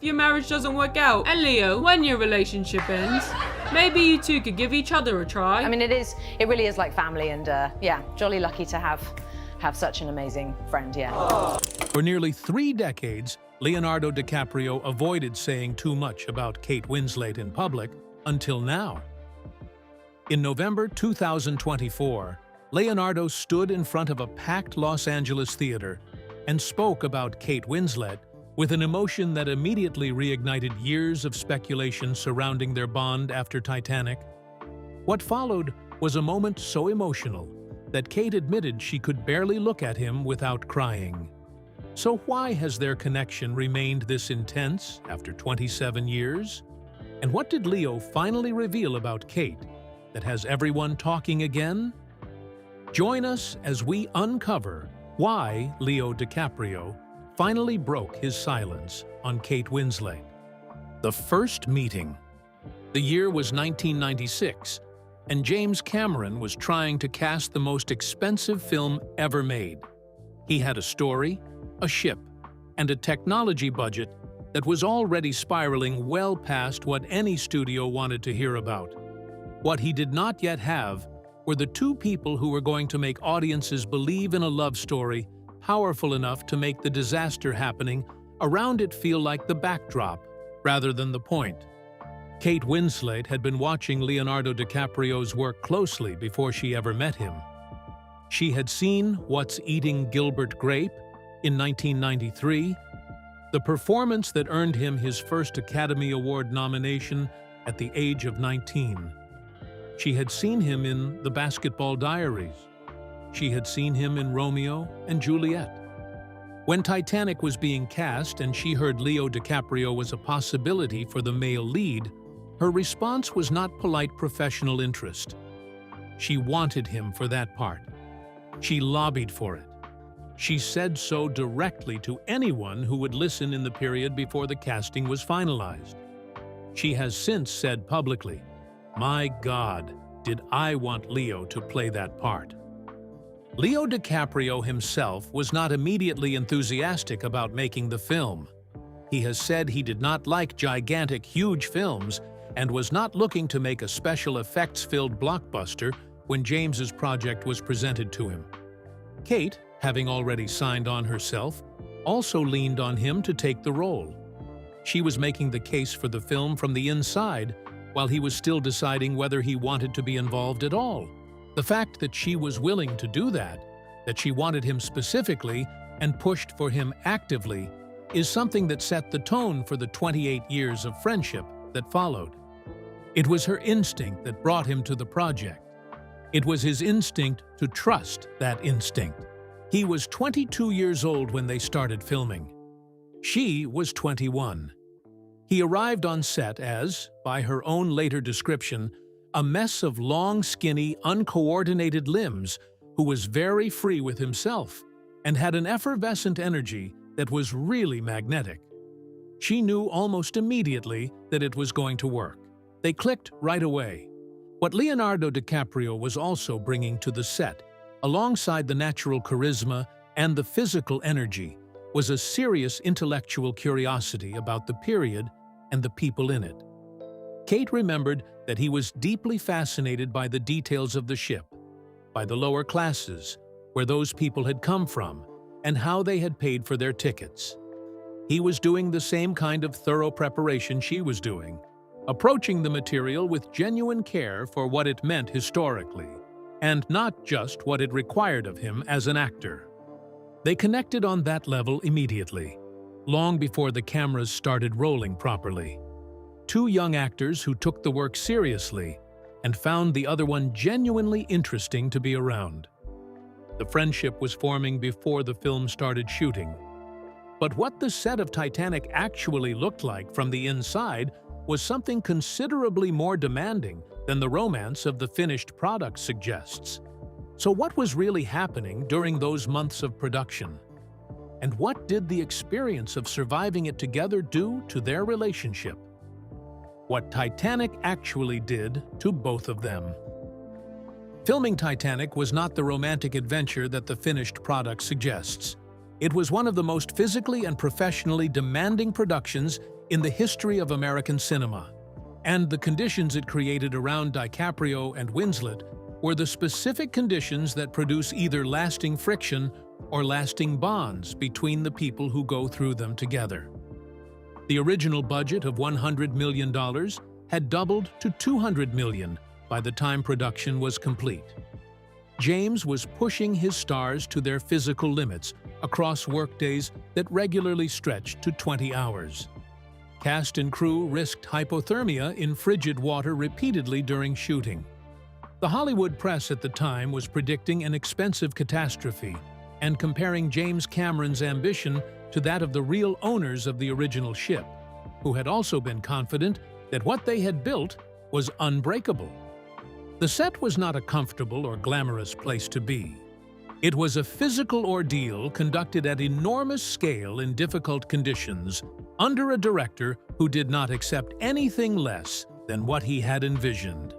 if your marriage doesn't work out. And Leo, when your relationship ends, maybe you two could give each other a try. I mean, it really is like family, and yeah, jolly lucky to have such an amazing friend, yeah. For nearly 3 decades, Leonardo DiCaprio avoided saying too much about Kate Winslet in public until now. In November 2024, Leonardo stood in front of a packed Los Angeles theater and spoke about Kate Winslet with an emotion that immediately reignited years of speculation surrounding their bond after Titanic. What followed was a moment so emotional that Kate admitted she could barely look at him without crying. So why has their connection remained this intense after 27 years? And what did Leo finally reveal about Kate that has everyone talking again? Join us as we uncover why Leo DiCaprio finally broke his silence on Kate Winslet. The first meeting. The year was 1996, and James Cameron was trying to cast the most expensive film ever made. He had a story, a ship, and a technology budget that was already spiraling well past what any studio wanted to hear about. What he did not yet have were the 2 people who were going to make audiences believe in a love story powerful enough to make the disaster happening around it feel like the backdrop rather than the point. Kate Winslet had been watching Leonardo DiCaprio's work closely before she ever met him. She had seen What's Eating Gilbert Grape in 1993, the performance that earned him his first Academy Award nomination at the age of 19. She had seen him in The Basketball Diaries. She had seen him in Romeo and Juliet. When Titanic was being cast and she heard Leo DiCaprio was a possibility for the male lead, her response was not polite professional interest. She wanted him for that part. She lobbied for it. She said so directly to anyone who would listen in the period before the casting was finalized. She has since said publicly, "My God, did I want Leo to play that part?" Leo DiCaprio himself was not immediately enthusiastic about making the film. He has said he did not like gigantic, huge films and was not looking to make a special effects-filled blockbuster when James's project was presented to him. Kate, having already signed on herself, also leaned on him to take the role. She was making the case for the film from the inside, while he was still deciding whether he wanted to be involved at all. The fact that she was willing to do that she wanted him specifically and pushed for him actively, is something that set the tone for the 28 years of friendship that followed. It was her instinct that brought him to the project. It was his instinct to trust that instinct. He was 22 years old when they started filming. She was 21. He arrived on set as, by her own later description, a mess of long, skinny, uncoordinated limbs who was very free with himself and had an effervescent energy that was really magnetic. She knew almost immediately that it was going to work. They clicked right away. What Leonardo DiCaprio was also bringing to the set, alongside the natural charisma and the physical energy, was a serious intellectual curiosity about the period and the people in it. Kate remembered that he was deeply fascinated by the details of the ship, by the lower classes, where those people had come from, and how they had paid for their tickets. He was doing the same kind of thorough preparation she was doing, approaching the material with genuine care for what it meant historically, and not just what it required of him as an actor. They connected on that level immediately, long before the cameras started rolling properly. 2 young actors who took the work seriously and found the other one genuinely interesting to be around. The friendship was forming before the film started shooting. But what the set of Titanic actually looked like from the inside was something considerably more demanding than the romance of the finished product suggests. So what was really happening during those months of production? And what did the experience of surviving it together do to their relationship? What Titanic actually did to both of them. Filming Titanic was not the romantic adventure that the finished product suggests. It was one of the most physically and professionally demanding productions in the history of American cinema, and the conditions it created around DiCaprio and Winslet were the specific conditions that produce either lasting friction or lasting bonds between the people who go through them together. The original budget of $100 million had doubled to $200 million by the time production was complete. James was pushing his stars to their physical limits across workdays that regularly stretched to 20 hours. Cast and crew risked hypothermia in frigid water repeatedly during shooting. The Hollywood press at the time was predicting an expensive catastrophe and comparing James Cameron's ambition to that of the real owners of the original ship, who had also been confident that what they had built was unbreakable. The set was not a comfortable or glamorous place to be. It was a physical ordeal conducted at enormous scale in difficult conditions under a director who did not accept anything less than what he had envisioned.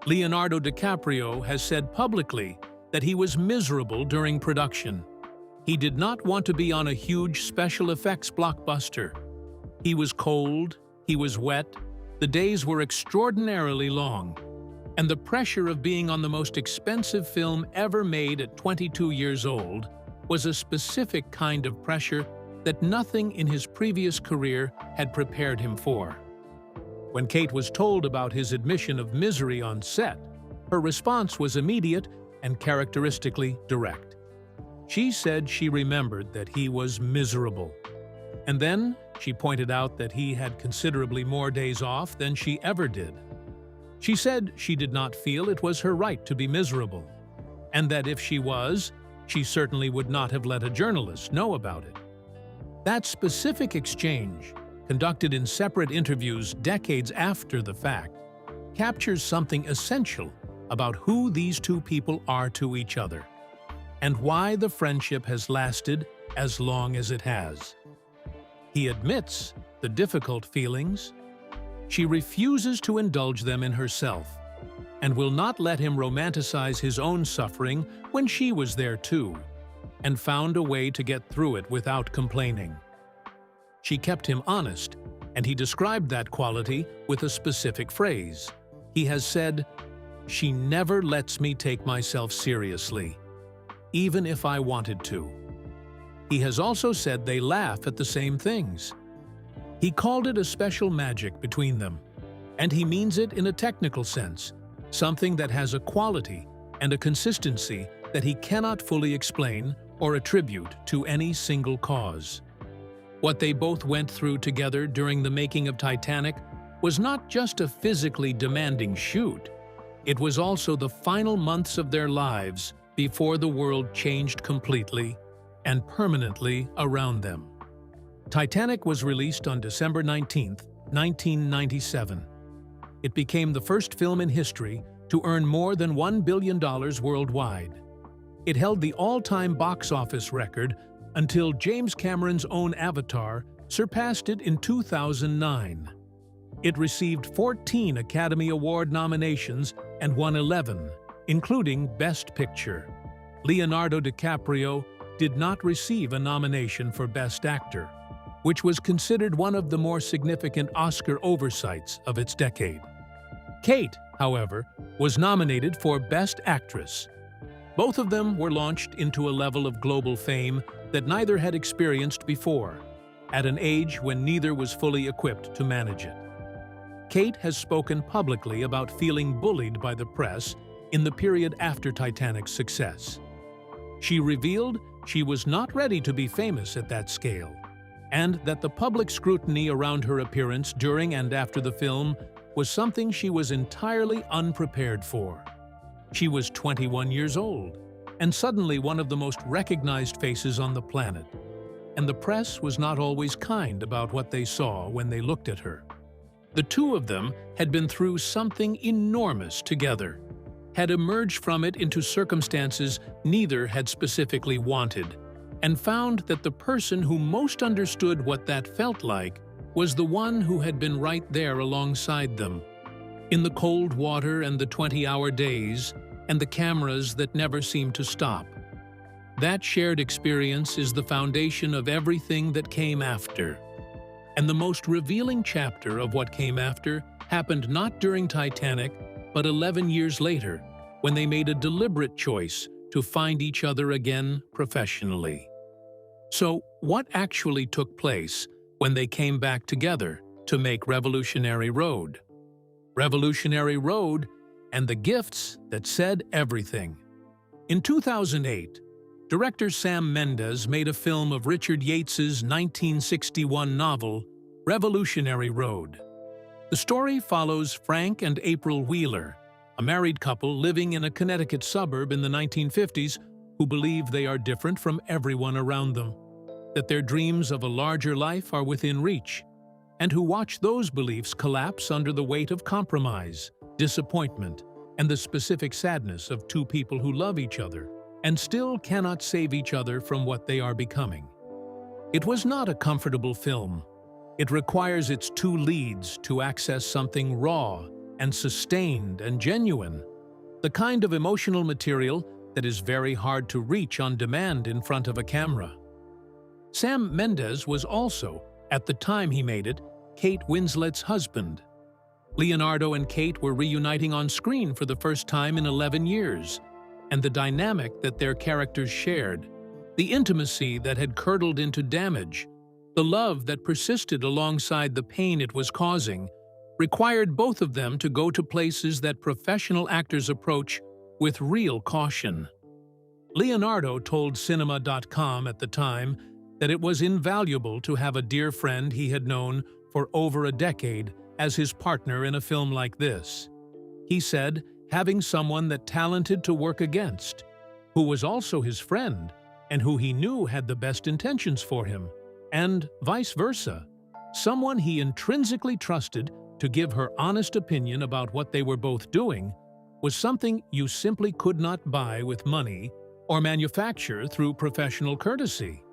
Leonardo DiCaprio has said publicly that he was miserable during production. He did not want to be on a huge special effects blockbuster. He was cold, he was wet, the days were extraordinarily long, and the pressure of being on the most expensive film ever made at 22 years old was a specific kind of pressure that nothing in his previous career had prepared him for. When Kate was told about his admission of misery on set, her response was immediate and characteristically direct. She said she remembered that he was miserable. And then she pointed out that he had considerably more days off than she ever did. She said she did not feel it was her right to be miserable, and that if she was, she certainly would not have let a journalist know about it. That specific exchange, conducted in separate interviews decades after the fact, captures something essential about who these two people are to each other, and why the friendship has lasted as long as it has. He admits the difficult feelings. She refuses to indulge them in herself, and will not let him romanticize his own suffering when she was there too, and found a way to get through it without complaining. She kept him honest, and he described that quality with a specific phrase. He has said, "She never lets me take myself seriously, even if I wanted to." He has also said they laugh at the same things. He called it a special magic between them, and he means it in a technical sense, something that has a quality and a consistency that he cannot fully explain or attribute to any single cause. What they both went through together during the making of Titanic was not just a physically demanding shoot. It was also the final months of their lives before the world changed completely and permanently around them. Titanic was released on December 19, 1997. It became the first film in history to earn more than $1 billion worldwide. It held the all-time box office record until James Cameron's own Avatar surpassed it in 2009. It received 14 Academy Award nominations and won 11, including Best Picture. Leonardo DiCaprio did not receive a nomination for Best Actor, which was considered one of the more significant Oscar oversights of its decade. Kate, however, was nominated for Best Actress. Both of them were launched into a level of global fame that neither had experienced before, at an age when neither was fully equipped to manage it. Kate has spoken publicly about feeling bullied by the press in the period after Titanic's success. She revealed she was not ready to be famous at that scale, and that the public scrutiny around her appearance during and after the film was something she was entirely unprepared for. She was 21 years old, and suddenly one of the most recognized faces on the planet, and the press was not always kind about what they saw when they looked at her. The two of them had been through something enormous together, had emerged from it into circumstances neither had specifically wanted, and found that the person who most understood what that felt like was the one who had been right there alongside them, in the cold water and the 20-hour days, and the cameras that never seemed to stop. That shared experience is the foundation of everything that came after. And the most revealing chapter of what came after happened not during Titanic, but 11 years later, when they made a deliberate choice to find each other again professionally. So, what actually took place when they came back together to make Revolutionary Road? Revolutionary Road and the Gifts That Said Everything. In 2008, director Sam Mendes made a film of Richard Yates's 1961 novel, Revolutionary Road. The story follows Frank and April Wheeler, a married couple living in a Connecticut suburb in the 1950s who believe they are different from everyone around them, that their dreams of a larger life are within reach, and who watch those beliefs collapse under the weight of compromise, disappointment, and the specific sadness of two people who love each other and still cannot save each other from what they are becoming. It was not a comfortable film. It requires its two leads to access something raw and sustained and genuine, the kind of emotional material that is very hard to reach on demand in front of a camera. Sam Mendes was also, at the time he made it, Kate Winslet's husband. Leonardo and Kate were reuniting on screen for the first time in 11 years, and the dynamic that their characters shared, the intimacy that had curdled into damage, the love that persisted alongside the pain it was causing, required both of them to go to places that professional actors approach with real caution. Leonardo told Cinema.com at the time that it was invaluable to have a dear friend he had known for over a decade as his partner in a film like this. He said, having someone that talented to work against, who was also his friend, and who he knew had the best intentions for him, and vice versa, someone he intrinsically trusted to give her honest opinion about what they were both doing, was something you simply could not buy with money or manufacture through professional courtesy.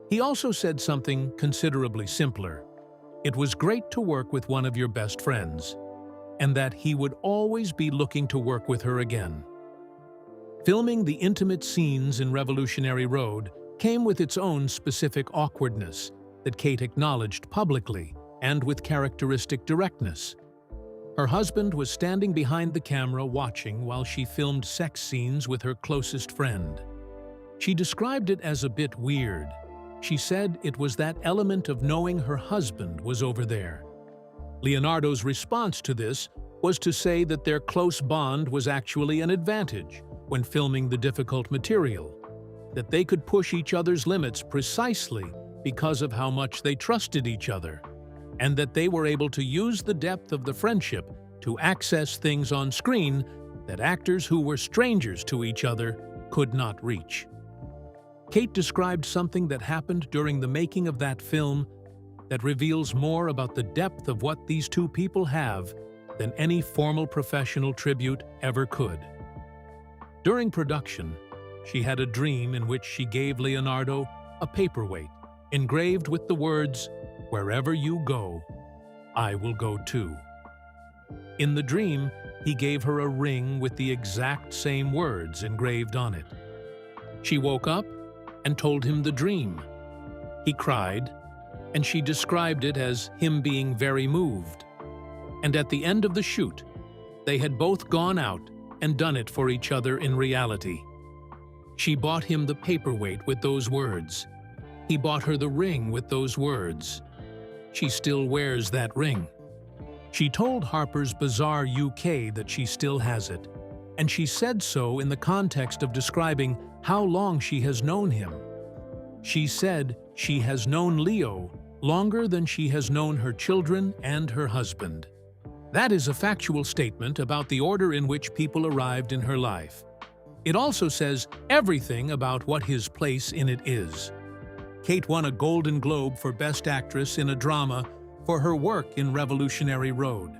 He also said something considerably simpler. It was great to work with one of your best friends, and that he would always be looking to work with her again. Filming the intimate scenes in Revolutionary Road came with its own specific awkwardness that Kate acknowledged publicly and with characteristic directness. Her husband was standing behind the camera watching while she filmed sex scenes with her closest friend. She described it as a bit weird. She said it was that element of knowing her husband was over there. Leonardo's response to this was to say that their close bond was actually an advantage when filming the difficult material, that they could push each other's limits precisely because of how much they trusted each other, and that they were able to use the depth of the friendship to access things on screen that actors who were strangers to each other could not reach. Kate described something that happened during the making of that film that reveals more about the depth of what these two people have than any formal professional tribute ever could. During production, she had a dream in which she gave Leonardo a paperweight engraved with the words, "Wherever you go, I will go too." In the dream, he gave her a ring with the exact same words engraved on it. She woke up and told him the dream. He cried, and she described it as him being very moved. And at the end of the shoot, they had both gone out and done it for each other in reality. She bought him the paperweight with those words. He bought her the ring with those words. She still wears that ring. She told Harper's Bazaar UK that she still has it, and she said so in the context of describing how long she has known him. She said she has known Leo longer than she has known her children and her husband. That is a factual statement about the order in which people arrived in her life. It also says everything about what his place in it is. Kate won a Golden Globe for Best Actress in a Drama for her work in Revolutionary Road.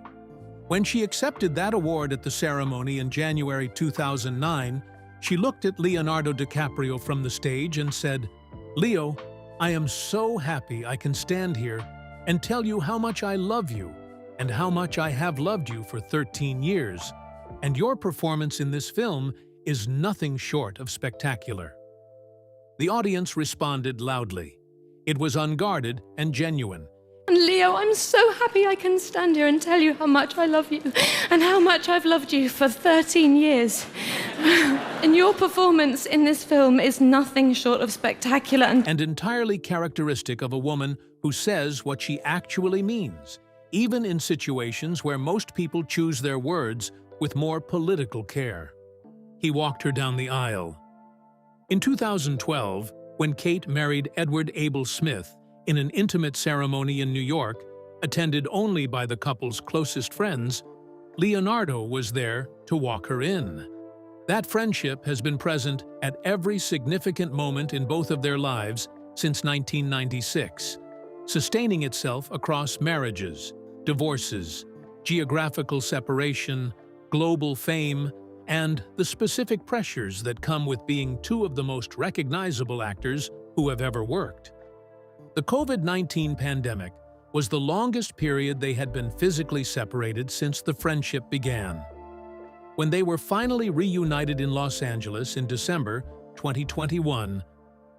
When she accepted that award at the ceremony in January 2009, she looked at Leonardo DiCaprio from the stage and said, "Leo, I am so happy I can stand here and tell you how much I love you and how much I have loved you for 13 years, and your performance in this film is nothing short of spectacular." The audience responded loudly. It was unguarded and genuine, And Leo, I'm so happy I can stand here and tell you how much I love you and how much I've loved you for 13 years. And your performance in this film is nothing short of spectacular and entirely characteristic of a woman who says what she actually means, even in situations where most people choose their words with more political care. He walked her down the aisle. In 2012, when Kate married Edward Abel Smith in an intimate ceremony in New York, attended only by the couple's closest friends, Leonardo was there to walk her in. That friendship has been present at every significant moment in both of their lives since 1996, sustaining itself across marriages, divorces, geographical separation, global fame, and the specific pressures that come with being two of the most recognizable actors who have ever worked. The COVID-19 pandemic was the longest period they had been physically separated since the friendship began. When they were finally reunited in Los Angeles in December 2021,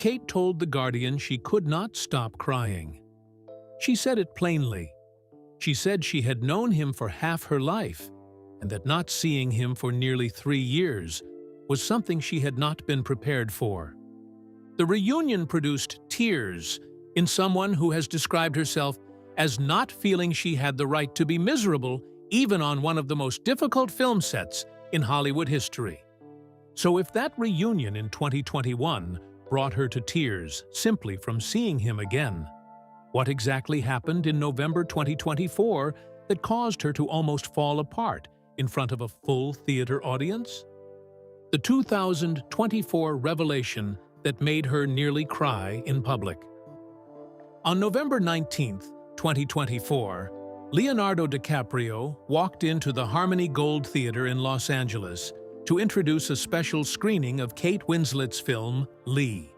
Kate told The Guardian she could not stop crying. She said it plainly. She said she had known him for half her life, and that not seeing him for nearly 3 years was something she had not been prepared for. The reunion produced tears in someone who has described herself as not feeling she had the right to be miserable even on one of the most difficult film sets in Hollywood history. So if that reunion in 2021 brought her to tears simply from seeing him again, what exactly happened in November 2024 that caused her to almost fall apart in front of a full theater audience? The 2024 revelation that made her nearly cry in public. On November 19, 2024, Leonardo DiCaprio walked into the Harmony Gold Theater in Los Angeles to introduce a special screening of Kate Winslet's film, Lee.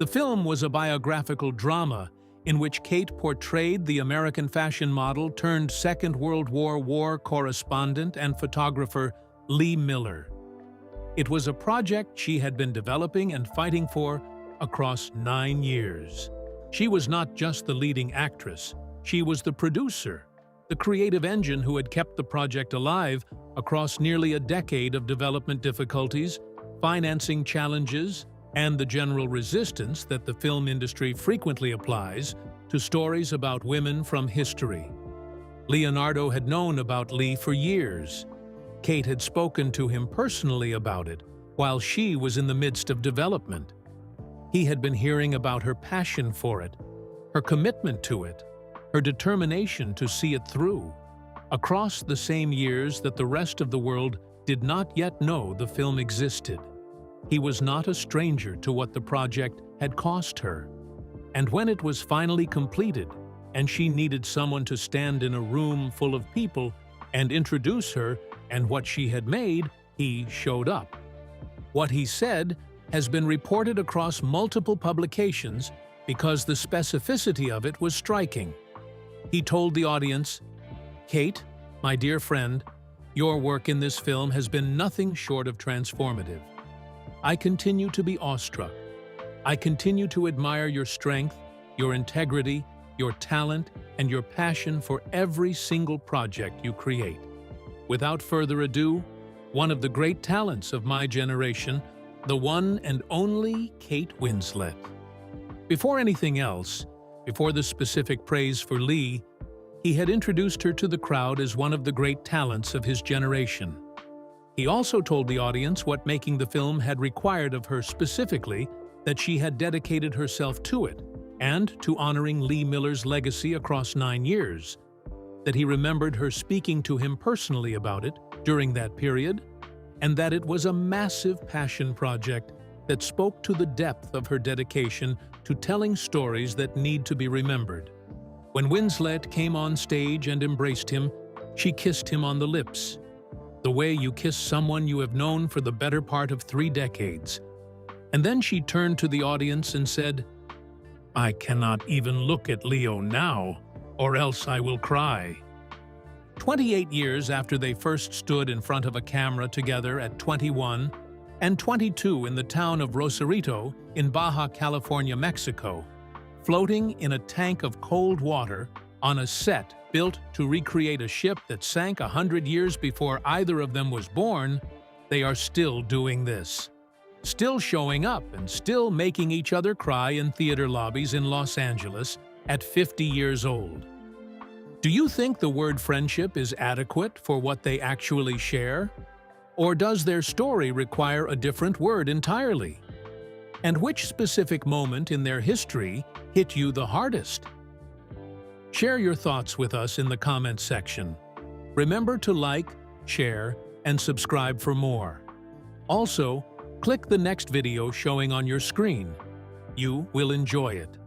The film was a biographical drama in which Kate portrayed the American fashion model turned Second World War war correspondent and photographer Lee Miller. It was a project she had been developing and fighting for across 9 years. She was not just the leading actress, she was the producer, the creative engine who had kept the project alive across nearly a decade of development difficulties, financing challenges, and the general resistance that the film industry frequently applies to stories about women from history. Leonardo had known about Lee for years. Kate had spoken to him personally about it while she was in the midst of development. He had been hearing about her passion for it, her commitment to it, her determination to see it through, across the same years that the rest of the world did not yet know the film existed. He was not a stranger to what the project had cost her. And when it was finally completed, and she needed someone to stand in a room full of people and introduce her and what she had made, he showed up. What he said has been reported across multiple publications because the specificity of it was striking. He told the audience, "Kate, my dear friend, your work in this film has been nothing short of transformative. I continue to be awestruck. I continue to admire your strength, your integrity, your talent, and your passion for every single project you create. Without further ado, one of the great talents of my generation, the one and only Kate Winslet." Before anything else, before the specific praise for Lee, he had introduced her to the crowd as one of the great talents of his generation. He also told the audience what making the film had required of her specifically, that she had dedicated herself to it, and to honoring Lee Miller's legacy across 9 years, that he remembered her speaking to him personally about it during that period, and that it was a massive passion project that spoke to the depth of her dedication to telling stories that need to be remembered. When Winslet came on stage and embraced him, she kissed him on the lips, the way you kiss someone you have known for the better part of 3 decades. And then she turned to the audience and said, "I cannot even look at Leo now, or else I will cry." 28 years after they first stood in front of a camera together at 21 and 22 in the town of Rosarito in Baja California, Mexico, floating in a tank of cold water On a set built to recreate a ship that sank 100 years before either of them was born, they are still doing this. Still showing up and still making each other cry in theater lobbies in Los Angeles at 50 years old. Do you think the word friendship is adequate for what they actually share? Or does their story require a different word entirely? And which specific moment in their history hit you the hardest? Share your thoughts with us in the comments section. Remember to like, share, and subscribe for more. Also, click the next video showing on your screen. You will enjoy it.